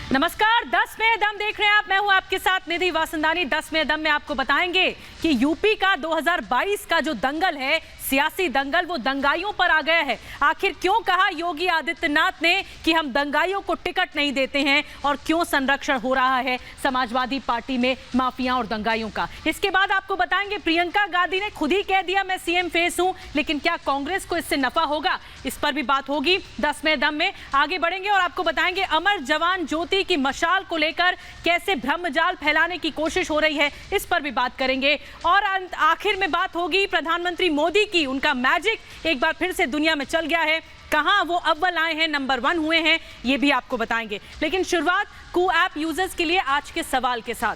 नमस्कार, 10 में दम देख रहे हैं आप। मैं हूं आपके साथ निधि वासंदानी। 10 में दम में आपको बताएंगे कि यूपी का 2022 का जो दंगल है, सियासी दंगल, वो दंगाइयों पर आ गया है। आखिर क्यों कहा योगी आदित्यनाथ ने कि हम दंगाइयों को टिकट नहीं देते हैं, और क्यों संरक्षण हो रहा है समाजवादी पार्टी में माफिया और दंगाइयों का। इसके बाद आपको बताएंगे प्रियंका गांधी ने खुद ही कह दिया मैं सीएम फेस हूं, लेकिन क्या कांग्रेस को इससे नफा होगा, इस पर भी बात होगी 10 में दम में। आगे बढ़ेंगे और आपको बताएंगे अमर जवान ज्योति की मशाल को लेकर कैसे भ्रमजाल फैलाने की कोशिश हो रही है, इस पर भी बात करेंगे। और आखिर में बात होगी प्रधानमंत्री मोदी की। उनका मैजिक एक बार फिर से दुनिया में चल गया है। कहां वो अव्वल आए हैं, नंबर 1 हुए हैं, ये भी आपको बताएंगे। लेकिन शुरुआत कू ऐप यूजर्स के लिए आज के सवाल के साथ।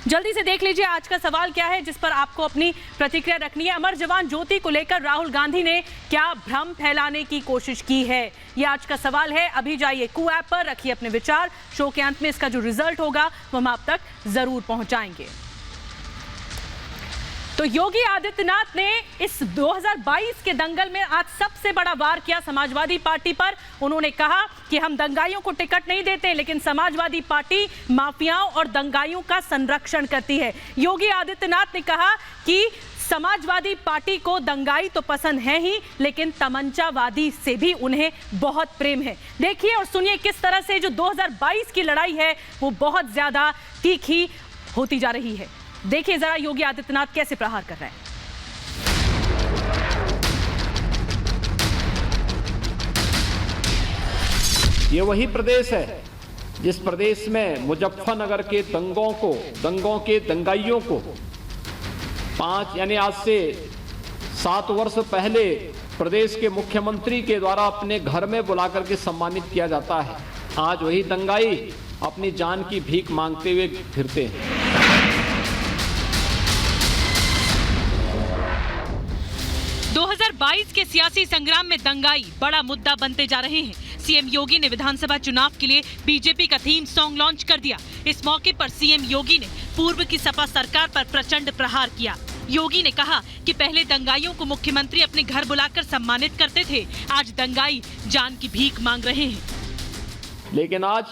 जल्दी से देख लीजिए आज का सवाल क्या है, जिस पर आपको अपनी प्रतिक्रिया रखनी है। अमर जवान ज्योति को लेकर राहुल गांधी ने क्या भ्रम फैलाने की कोशिश की है, ये आज का सवाल है। अभी जाइए कू ऐप पर, रखिए अपने विचार। शो के अंत में इसका जो रिजल्ट होगा वो हम आप तक जरूर पहुंचाएंगे। तो योगी आदित्यनाथ ने इस 2022 के दंगल में आज सबसे बड़ा वार किया समाजवादी पार्टी पर। उन्होंने कहा कि हम दंगाइयों को टिकट नहीं देते, लेकिन समाजवादी पार्टी माफियाओं और दंगाइयों का संरक्षण करती है। योगी आदित्यनाथ ने कहा कि समाजवादी पार्टी को दंगाई तो पसंद है ही, लेकिन तमंचावादी से भी उन्हें बहुत प्रेम है। देखिए और सुनिए किस तरह से जो 2022 की लड़ाई है वो बहुत ज्यादा तीखी होती जा रही है। देखिए जरा योगी आदित्यनाथ कैसे प्रहार कर रहे हैं। ये वही प्रदेश है जिस प्रदेश में मुजफ्फरनगर के दंगों के दंगाइयों को 5 यानी आज से 7 वर्ष पहले प्रदेश के मुख्यमंत्री के द्वारा अपने घर में बुलाकर के सम्मानित किया जाता है। आज वही दंगाई अपनी जान की भीख मांगते हुए फिरते हैं। 2022 के सियासी संग्राम में दंगाई बड़ा मुद्दा बनते जा रहे हैं। सीएम योगी ने विधानसभा चुनाव के लिए बीजेपी का थीम सॉन्ग लॉन्च कर दिया। इस मौके पर सीएम योगी ने पूर्व की सपा सरकार पर प्रचंड प्रहार किया। योगी ने कहा कि पहले दंगाइयों को मुख्यमंत्री अपने घर बुलाकर सम्मानित करते थे, आज दंगाई जान की भीख मांग रहे हैं। लेकिन आज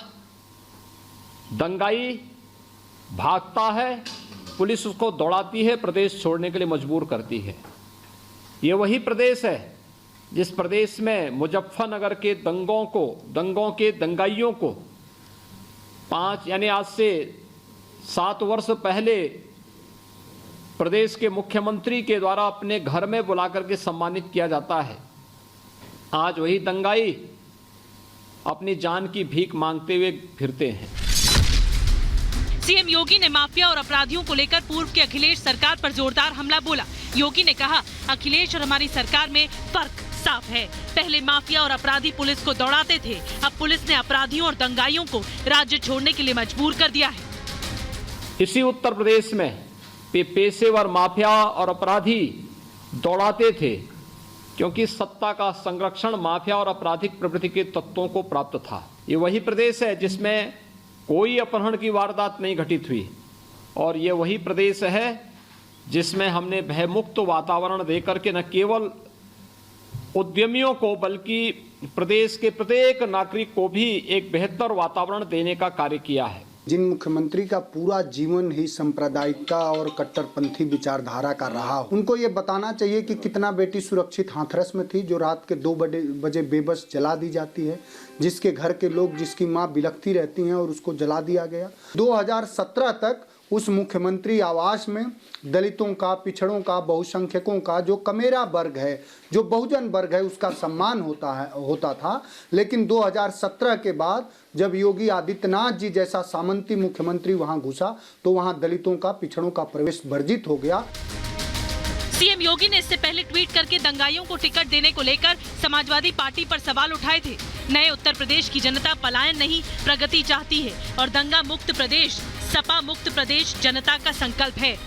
दंगाई भागता है, पुलिस उसको दौड़ाती है, प्रदेश छोड़ने के लिए मजबूर करती है। ये वही प्रदेश है जिस प्रदेश में मुजफ्फरनगर के दंगों के दंगाइयों को 5 यानी आज से 7 वर्ष पहले प्रदेश के मुख्यमंत्री के द्वारा अपने घर में बुलाकर के सम्मानित किया जाता है। आज वही दंगाई अपनी जान की भीख मांगते हुए फिरते हैं। सीएम योगी ने माफिया और अपराधियों को लेकर पूर्व के अखिलेश सरकार पर जोरदार हमला बोला। योगी ने कहा अखिलेश और हमारी सरकार में फर्क साफ है। पहले माफिया और अपराधी पुलिस को दौड़ाते थे, अब पुलिस ने अपराधियों और दंगाइयों को राज्य छोड़ने के लिए मजबूर कर दिया है। इसी उत्तर प्रदेश में पेशेवर माफिया और अपराधी दौड़ाते थे, क्योंकि सत्ता का संरक्षण माफिया और आपराधिक प्रवृत्ति के तत्वों को प्राप्त था। ये वही प्रदेश है जिसमें कोई अपहरण की वारदात नहीं घटित हुई, और ये वही प्रदेश है जिसमें हमने भयमुक्त वातावरण देकर के न केवल उद्यमियों को बल्कि प्रदेश के प्रत्येक नागरिक को भी एक बेहतर वातावरण देने का कार्य किया है। जिन मुख्यमंत्री का पूरा जीवन ही सांप्रदायिकता और कट्टरपंथी विचारधारा का रहा, उनको ये बताना चाहिए कि कितना बेटी सुरक्षित हाथरस में थी जो रात के 2 बजे बेबस जला दी जाती है, जिसके घर के लोग, जिसकी माँ बिलखती रहती हैं और उसको जला दिया गया। 2017 तक उस मुख्यमंत्री आवास में दलितों का, पिछड़ों का, बहुसंख्यकों का, जो कमेरा वर्ग है, जो बहुजन वर्ग है, उसका सम्मान होता था। लेकिन 2017 के बाद जब योगी आदित्यनाथ जी जैसा सामंती मुख्यमंत्री वहां घुसा तो वहां दलितों का, पिछड़ों का प्रवेश वर्जित हो गया। सीएम योगी ने इससे पहले ट्वीट करके दंगाइयों को टिकट देने को लेकर समाजवादी पार्टी पर सवाल उठाए थे। नए उत्तर प्रदेश की जनता पलायन नहीं, प्रगति चाहती है और दंगा मुक्त प्रदेश, सपा मुक्त प्रदेश जनता का संकल्प है।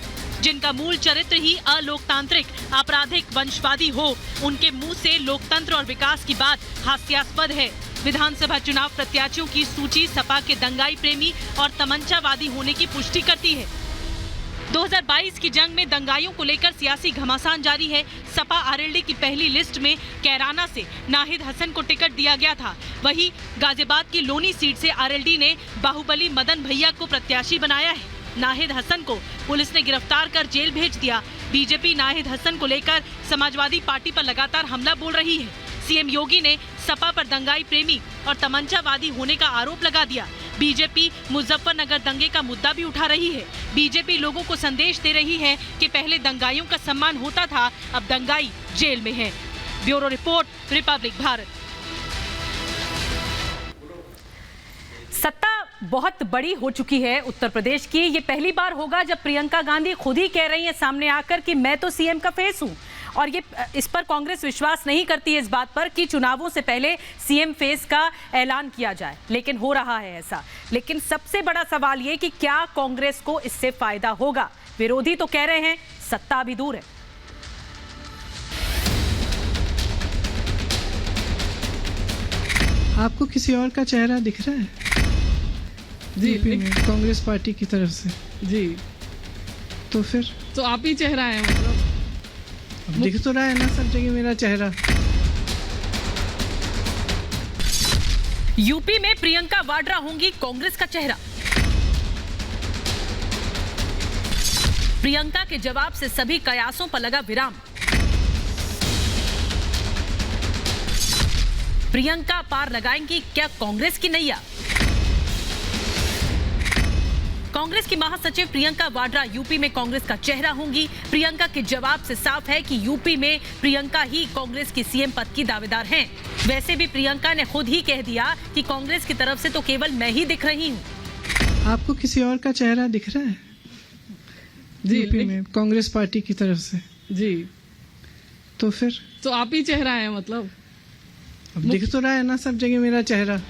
जिनका मूल चरित्र ही अलोकतांत्रिक, आपराधिक, वंशवादी हो, उनके मुंह से लोकतंत्र और विकास की बात हास्यास्पद है। विधानसभा चुनाव प्रत्याशियों की सूची सपा के दंगाई प्रेमी और तमंचावादी होने की पुष्टि करती है। 2022 की जंग में दंगाइयों को लेकर सियासी घमासान जारी है। सपा आरएलडी की पहली लिस्ट में कैराना से नाहिद हसन को टिकट दिया गया था। वहीं गाजियाबाद की लोनी सीट से आरएलडी ने बाहुबली मदन भैया को प्रत्याशी बनाया है। नाहिद हसन को पुलिस ने गिरफ्तार कर जेल भेज दिया। बीजेपी नाहिद हसन को लेकर समाजवादी पार्टी पर लगातार हमला बोल रही है। सीएम योगी ने सपा पर दंगाई प्रेमी और तमंचावादी होने का आरोप लगा दिया। बीजेपी मुजफ्फरनगर दंगे का मुद्दा भी उठा रही है। बीजेपी लोगों को संदेश दे रही है कि पहले दंगाइयों का सम्मान होता था, अब दंगाई जेल में है। Bureau report, Republic Bharat. सत्ता बहुत बड़ी हो चुकी है उत्तर प्रदेश की। ये पहली बार होगा जब प्रियंका गांधी खुद ही कह रही हैं सामने आकर कि मैं तो सीएम का फेस हूं, और ये इस पर कांग्रेस विश्वास नहीं करती है इस बात पर कि चुनावों से पहले सीएम फेस का ऐलान किया जाए, लेकिन हो रहा है ऐसा। लेकिन सबसे बड़ा सवाल ये कि क्या कांग्रेस को इससे फायदा होगा। विरोधी तो कह रहे हैं सत्ता अभी दूर है। आपको किसी और का चेहरा दिख रहा है जी कांग्रेस पार्टी की तरफ से? जी, तो फिर तो आप ही चेहरा है मतलब। अब दिख तो रहा है ना सब जगह मेरा चेहरा। यूपी में प्रियंका वाड्रा होंगी कांग्रेस का चेहरा। प्रियंका के जवाब से सभी कयासों पर लगा विराम। प्रियंका पार लगाएंगी क्या कांग्रेस की नैया। कांग्रेस की महासचिव प्रियंका वाड्रा यूपी में कांग्रेस का चेहरा होंगी। प्रियंका के जवाब से साफ है कि यूपी में प्रियंका ही कांग्रेस की सीएम पद की दावेदार हैं। वैसे भी प्रियंका ने खुद ही कह दिया कि कांग्रेस की तरफ से तो केवल मैं ही दिख रही हूं। आपको किसी और का चेहरा दिख रहा है जी, यूपी में कांग्रेस पार्टी की तरफ से? जी, तो फिर तो आप ही चेहरा है मतलब। अब दिख तो रहा है ना सब जगह मेरा चेहरा।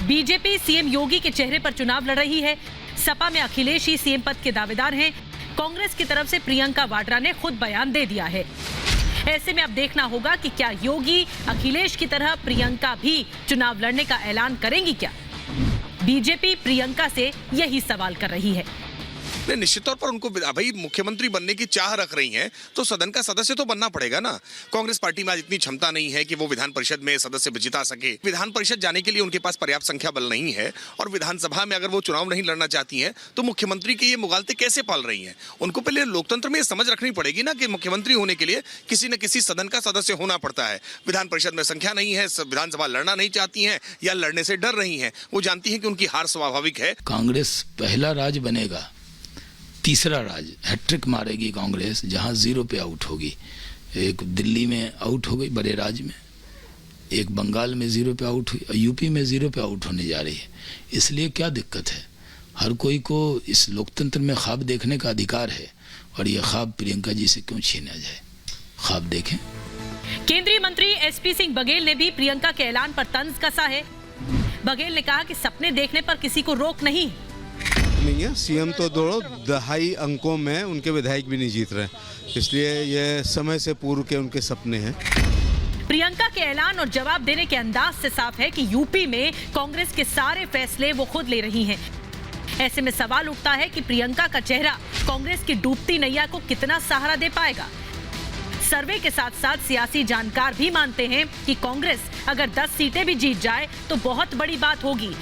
बीजेपी सीएम योगी के चेहरे पर चुनाव लड़ रही है। सपा में अखिलेश ही सीएम पद के दावेदार हैं। कांग्रेस की तरफ से प्रियंका वाड्रा ने खुद बयान दे दिया है। ऐसे में अब देखना होगा कि क्या योगी अखिलेश की तरह प्रियंका भी चुनाव लड़ने का ऐलान करेंगी क्या। बीजेपी प्रियंका से यही सवाल कर रही है। नहीं, निश्चित तौर पर उनको भाई मुख्यमंत्री बनने की चाह रख रही हैं तो सदन का सदस्य तो बनना पड़ेगा ना। कांग्रेस पार्टी में आज इतनी क्षमता नहीं है कि वो विधान परिषद में सदस्य जिता सके। विधान परिषद जाने के लिए उनके पास पर्याप्त संख्या बल नहीं है, और विधानसभा में अगर वो चुनाव नहीं लड़ना चाहती हैं तो मुख्यमंत्री के ये मुगालते कैसे पाल रही हैं। उनको पहले लोकतंत्र में ये समझ रखनी पड़ेगी ना कि मुख्यमंत्री होने के लिए किसी न किसी सदन का सदस्य होना पड़ता है। विधान परिषद में संख्या नहीं है, विधानसभा लड़ना नहीं चाहती हैं या लड़ने से डर रही हैं। वो जानती हैं कि उनकी हार स्वाभाविक है। कांग्रेस पहला राज बनेगा, तीसरा राज हैट्रिक मारेगी कांग्रेस, जहां 0 पे आउट होगी। एक दिल्ली में आउट हो गई बड़े राज्य में, एक बंगाल में 0 पे आउट हुई, यूपी में 0 पे आउट होने जा रही है। इसलिए क्या दिक्कत है, हर कोई को इस लोकतंत्र में ख्वाब देखने का अधिकार है, और ये ख्वाब प्रियंका जी से क्यों छीना जाए। ख्वाब देखें। केंद्रीय मंत्री एसपी सिंह बघेल ने भी प्रियंका के ऐलान पर तंज कसा है। बघेल ने कहा कि सपने देखने पर किसी को रोक नहीं है। सीएम तो 2.5 अंकों में उनके विधायक भी नहीं जीत रहे, इसलिए ये समय से पूर्व के उनके सपने हैं। प्रियंका के ऐलान और जवाब देने के अंदाज से साफ है कि यूपी में कांग्रेस के सारे फैसले वो खुद ले रही हैं। ऐसे में सवाल उठता है कि प्रियंका का चेहरा कांग्रेस की डूबती नैया को कितना सहारा दे पाएगा। सर्वे के साथ साथ सियासी जानकार भी मानते हैं कि कांग्रेस अगर 10 सीटें भी जीत जाए तो बहुत बड़ी बात होगी।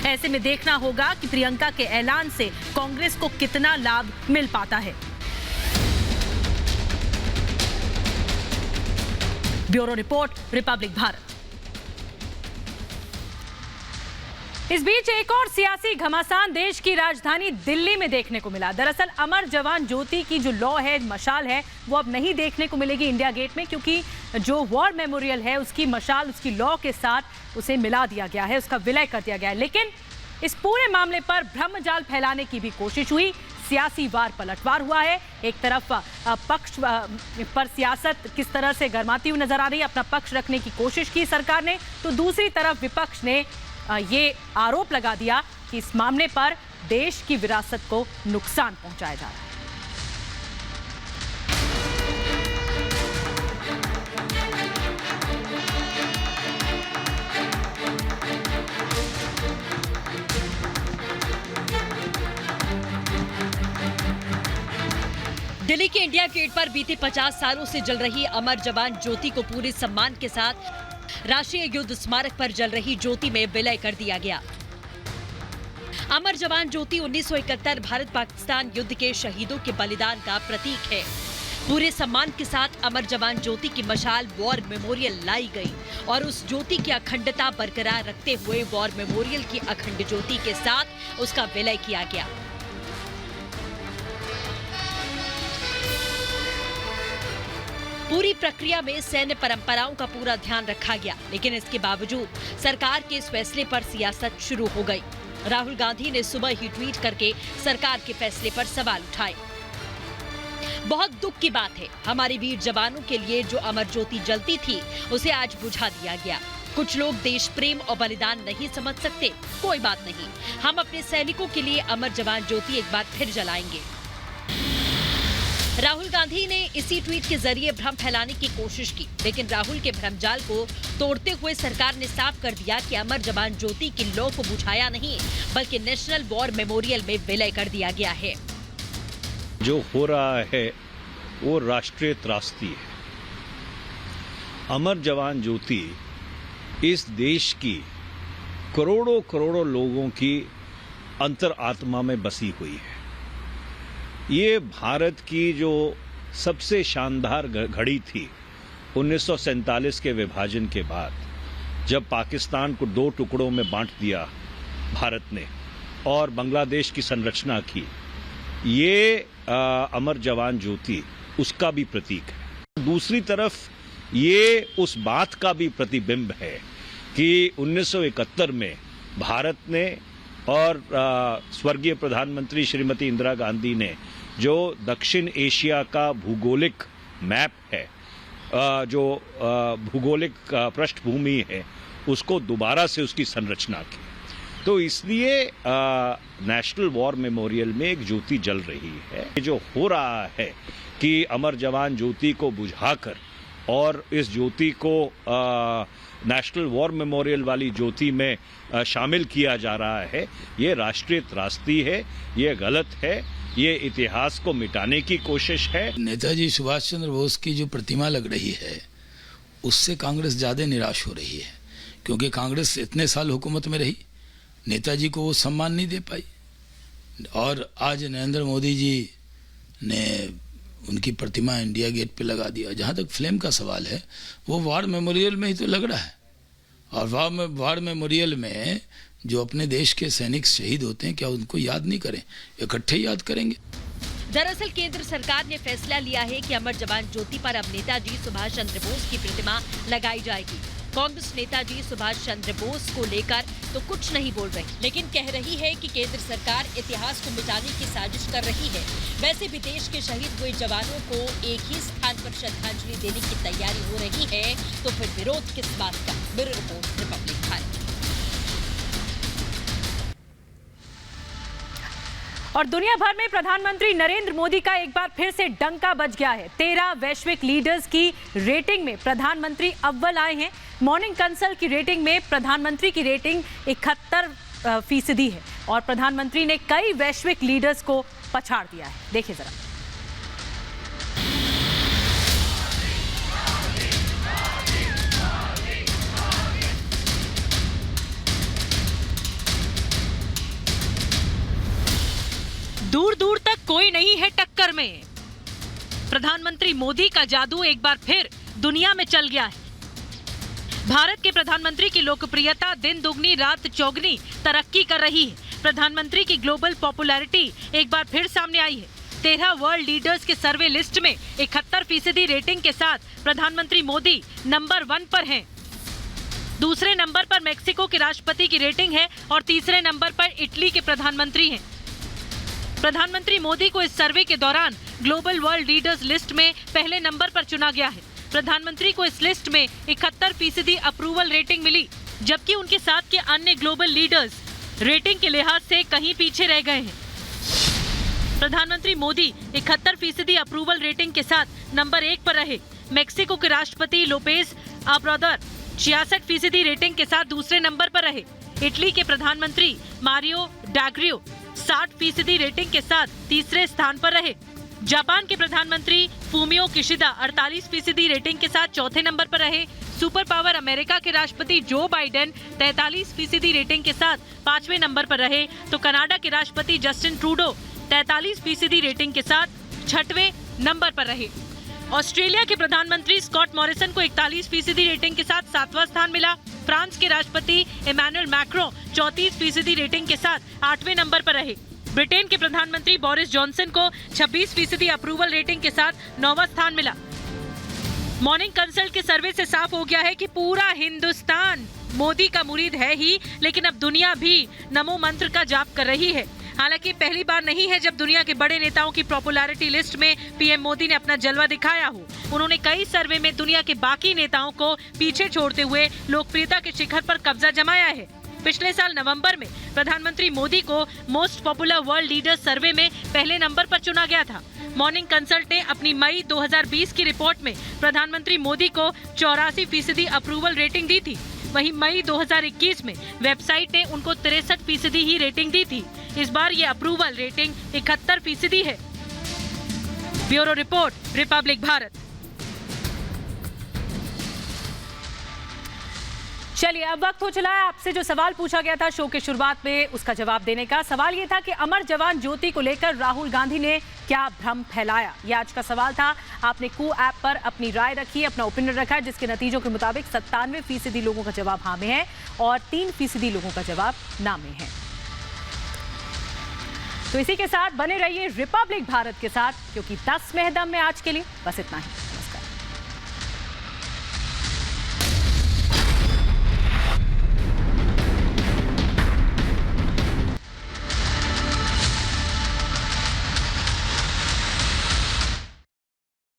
ऐसे में देखना होगा कि प्रियंका के ऐलान से कांग्रेस को कितना लाभ मिल पाता है। Bureau report, Republic Bharat. इस बीच एक और सियासी घमासान देश की राजधानी दिल्ली में देखने को मिला। दरअसल अमर जवान ज्योति की जो लौ है, मशाल है, वो अब नहीं देखने को मिलेगी इंडिया गेट में, क्योंकि जो वॉर मेमोरियल है उसकी मशाल उसकी लौ के साथ उसे मिला दिया गया है, उसका विलय कर दिया गया है। लेकिन इस पूरे मामले पर भ्रमजाल फैलाने की भी कोशिश हुई। सियासी वार पलटवार हुआ है। एक तरफ पक्ष पर सियासत किस तरह से गरमाती हुई नजर आ रही है, अपना पक्ष रखने की कोशिश की सरकार ने, तो दूसरी तरफ विपक्ष ने ये आरोप लगा दिया कि इस मामले पर देश की विरासत को नुकसान पहुंचाया जा रहा है। दिल्ली के इंडिया गेट पर बीते 50 सालों से जल रही अमर जवान ज्योति को पूरे सम्मान के साथ राष्ट्रीय युद्ध स्मारक पर जल रही ज्योति में विलय कर दिया गया। अमर जवान ज्योति 1971 भारत पाकिस्तान युद्ध के शहीदों के बलिदान का प्रतीक है। पूरे सम्मान के साथ अमर जवान ज्योति की मशाल वॉर मेमोरियल लाई गई और उस ज्योति की अखंडता बरकरार रखते हुए वॉर मेमोरियल की अखंड ज्योति के साथ उसका विलय किया गया। पूरी प्रक्रिया में सैन्य परंपराओं का पूरा ध्यान रखा गया, लेकिन इसके बावजूद सरकार के इस फैसले पर सियासत शुरू हो गई। राहुल गांधी ने सुबह ही ट्वीट करके सरकार के फैसले पर सवाल उठाए। बहुत दुख की बात है, हमारे वीर जवानों के लिए जो अमर ज्योति जलती थी उसे आज बुझा दिया गया। कुछ लोग देश प्रेम और बलिदान नहीं समझ सकते, कोई बात नहीं, हम अपने सैनिकों के लिए अमर जवान ज्योति एक बार फिर जलाएंगे। राहुल गांधी ने इसी ट्वीट के जरिए भ्रम फैलाने की कोशिश की, लेकिन राहुल के भ्रमजाल को तोड़ते हुए सरकार ने साफ कर दिया कि अमर जवान ज्योति की लौ को बुझाया नहीं, बल्कि नेशनल वॉर मेमोरियल में विलय कर दिया गया है। जो हो रहा है वो राष्ट्रीय त्रासदी है। अमर जवान ज्योति इस देश की करोड़ों करोड़ों लोगों की अंतरात्मा में बसी हुई है। ये भारत की जो सबसे शानदार घड़ी थी 1947 के विभाजन के बाद, जब पाकिस्तान को 2 टुकड़ों में बांट दिया भारत ने और बांग्लादेश की संरचना की, ये अमर जवान ज्योति उसका भी प्रतीक है। दूसरी तरफ ये उस बात का भी प्रतिबिंब है कि 1971 में भारत ने और स्वर्गीय प्रधानमंत्री श्रीमती इंदिरा गांधी ने जो दक्षिण एशिया का भूगोलिक मैप है, जो भूगोलिक पृष्ठभूमि है, उसको दोबारा से उसकी संरचना की। तो इसलिए नेशनल वॉर मेमोरियल में एक ज्योति जल रही है। जो हो रहा है कि अमर जवान ज्योति को बुझाकर और इस ज्योति को नेशनल वॉर मेमोरियल वाली ज्योति में शामिल किया जा रहा है, ये राष्ट्रीय त्रासदी है, ये गलत है, ये इतिहास को मिटाने की कोशिश है। नेताजी सुभाष चंद्र बोस की जो प्रतिमा लग रही है उससे कांग्रेस ज़्यादा निराश हो रही है, क्योंकि कांग्रेस इतने साल हुकूमत में रही, नेताजी को वो सम्मान नहीं दे पाई। और आज नरेंद्र मोदी जी ने उनकी प्रतिमा इंडिया गेट पे लगा दिया। जहाँ तक फ्लेम का सवाल है, वो वॉर मेमोरियल में ही तो लग रहा है, और वॉर मेमोरियल में जो अपने देश के सैनिक शहीद होते हैं, क्या उनको याद नहीं करें? इकट्ठे याद करेंगे। दरअसल केंद्र सरकार ने फैसला लिया है कि अमर जवान ज्योति पर अब नेताजी सुभाष चंद्र बोस की प्रतिमा लगाई जाएगी। कांग्रेस नेताजी सुभाष चंद्र बोस को लेकर तो कुछ नहीं बोल रही, लेकिन कह रही है कि केंद्र सरकार इतिहास को मिटाने की साजिश कर रही है। वैसे भी देश के शहीद हुए जवानों को एक ही स्थान पर श्रद्धांजलि देने की तैयारी हो रही है, तो फिर विरोध किस बात का? Bureau report, Republic Bharat. और दुनिया भर में प्रधानमंत्री नरेंद्र मोदी का एक बार फिर से डंका बज गया है। 13 वैश्विक लीडर्स की रेटिंग में प्रधानमंत्री अव्वल आए हैं। मॉर्निंग कंसल्ट की रेटिंग में प्रधानमंत्री की रेटिंग 71% है और प्रधानमंत्री ने कई वैश्विक लीडर्स को पछाड़ दिया है। देखिए जरा। दूर दूर तक कोई नहीं है टक्कर में। प्रधानमंत्री मोदी का जादू एक बार फिर दुनिया में चल गया है। भारत के प्रधानमंत्री की लोकप्रियता दिन दुगनी रात चौगनी तरक्की कर रही है। प्रधानमंत्री की ग्लोबल पॉपुलैरिटी एक बार फिर सामने आई है। 13 वर्ल्ड लीडर्स के सर्वे लिस्ट में 71% रेटिंग के साथ प्रधानमंत्री मोदी नंबर 1 पर हैं। दूसरे नंबर पर मेक्सिको के राष्ट्रपति की रेटिंग है और तीसरे नंबर पर इटली के प्रधानमंत्री हैं। प्रधानमंत्री मोदी को इस सर्वे के दौरान ग्लोबल वर्ल्ड लीडर्स लिस्ट में पहले नंबर पर चुना गया है। प्रधानमंत्री को इस लिस्ट में 71% अप्रूवल रेटिंग मिली, जबकि उनके साथ के अन्य ग्लोबल लीडर्स रेटिंग के लिहाज से कहीं पीछे रह गए हैं। प्रधानमंत्री मोदी 71% अप्रूवल रेटिंग के साथ नंबर 1 पर रहे। मेक्सिको के राष्ट्रपति लोपेज ओब्राडोर 66% रेटिंग के साथ दूसरे नंबर पर रहे। इटली के प्रधानमंत्री मारियो ड्रैगी 60% रेटिंग के साथ तीसरे स्थान पर रहे। जापान के प्रधानमंत्री फूमियो किशिदा 48% रेटिंग के साथ चौथे नंबर पर रहे। सुपर पावर अमेरिका के राष्ट्रपति जो बाइडेन 43% रेटिंग के साथ 5वें नंबर पर रहे, तो कनाडा के राष्ट्रपति जस्टिन ट्रूडो 43% रेटिंग के साथ 6वें नंबर पर रहे। ऑस्ट्रेलिया के प्रधानमंत्री स्कॉट मॉरिसन को 41% रेटिंग के साथ 7वां स्थान मिला। फ्रांस के राष्ट्रपति इमैनुअल मैक्रों 34% रेटिंग के साथ 8वें नंबर पर रहे। ब्रिटेन के प्रधानमंत्री बोरिस जॉनसन को 26% अप्रूवल रेटिंग के साथ 9वां स्थान मिला। मॉर्निंग कंसल्ट के सर्वे से साफ हो गया है कि पूरा हिंदुस्तान मोदी का मुरीद है ही, लेकिन अब दुनिया भी नमो मंत्र का जाप कर रही है। हालांकि पहली बार नहीं है जब दुनिया के बड़े नेताओं की पॉपुलैरिटी लिस्ट में पीएम मोदी ने अपना जलवा दिखाया हो। उन्होंने कई सर्वे में दुनिया के बाकी नेताओं को पीछे छोड़ते हुए लोकप्रियता के शिखर पर कब्जा जमाया है। पिछले साल नवंबर में प्रधानमंत्री मोदी को मोस्ट पॉपुलर वर्ल्ड लीडर्स सर्वे में पहले नंबर पर चुना गया था। मॉर्निंग कंसल्ट ने अपनी मई 2020 की रिपोर्ट में प्रधानमंत्री मोदी को 84% अप्रूवल रेटिंग दी थी। वहीं मई 2021 में वेबसाइट ने उनको 63% ही रेटिंग दी थी। इस बार ये अप्रूवल रेटिंग 71% है। Bureau report, Republic Bharat. चलिए, अब वक्त हो चला है आपसे जो सवाल पूछा गया था शो के शुरुआत में उसका जवाब देने का। सवाल ये था कि अमर जवान ज्योति को लेकर राहुल गांधी ने क्या भ्रम फैलाया, ये आज का सवाल था। आपने कू ऐप पर अपनी राय रखी, अपना ओपिनियन रखा, जिसके नतीजों के मुताबिक 97% लोगों का जवाब हाँ में है और 3% लोगों का जवाब ना में है। तो इसी के साथ बने रहिए रिपब्लिक भारत के साथ, क्योंकि 10 में दम में आज के लिए बस इतना ही।